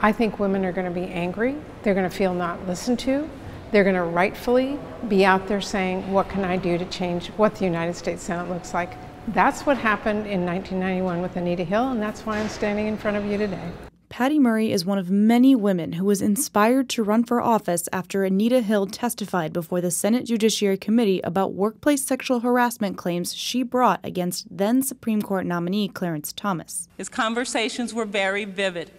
I think women are going to be angry. They're going to feel not listened to. They're going to rightfully be out there saying, what can I do to change what the United States Senate looks like? That's what happened in 1991 with Anita Hill, and that's why I'm standing in front of you today. Patty Murray is one of many women who was inspired to run for office after Anita Hill testified before the Senate Judiciary Committee about workplace sexual harassment claims she brought against then Supreme Court nominee Clarence Thomas. His conversations were very vivid.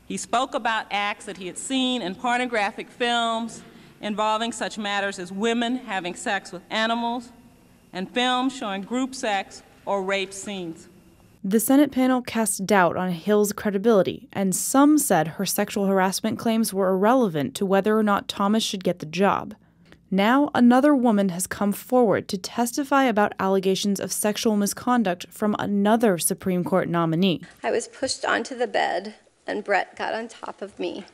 He spoke about acts that he had seen in pornographic films involving such matters as women having sex with animals and films showing group sex or rape scenes. The Senate panel cast doubt on Hill's credibility, and some said her sexual harassment claims were irrelevant to whether or not Thomas should get the job. Now, another woman has come forward to testify about allegations of sexual misconduct from another Supreme Court nominee. I was pushed onto the bed, and Brett got on top of me.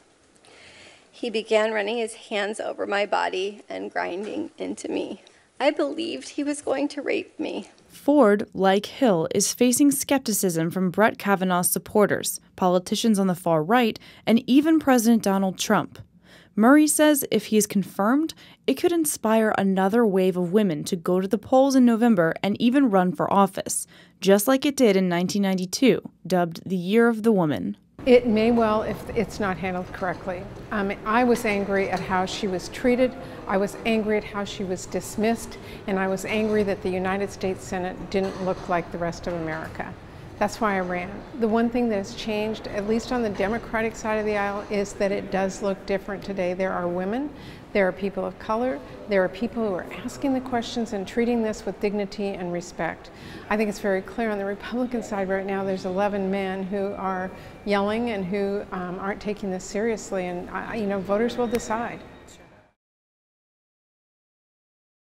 He began running his hands over my body and grinding into me. I believed he was going to rape me. Ford, like Hill, is facing skepticism from Brett Kavanaugh's supporters, politicians on the far right, and even President Donald Trump. Murray says if he is confirmed, it could inspire another wave of women to go to the polls in November and even run for office, just like it did in 1992, dubbed the Year of the Woman. It may well if it's not handled correctly. I was angry at how she was treated, I was angry at how she was dismissed, and I was angry that the United States Senate didn't look like the rest of America. That's why I ran. The one thing that has changed, at least on the Democratic side of the aisle, is that it does look different today. There are women, there are people of color, there are people who are asking the questions and treating this with dignity and respect. I think it's very clear on the Republican side right now there's 11 men who are yelling and who aren't taking this seriously, and voters will decide.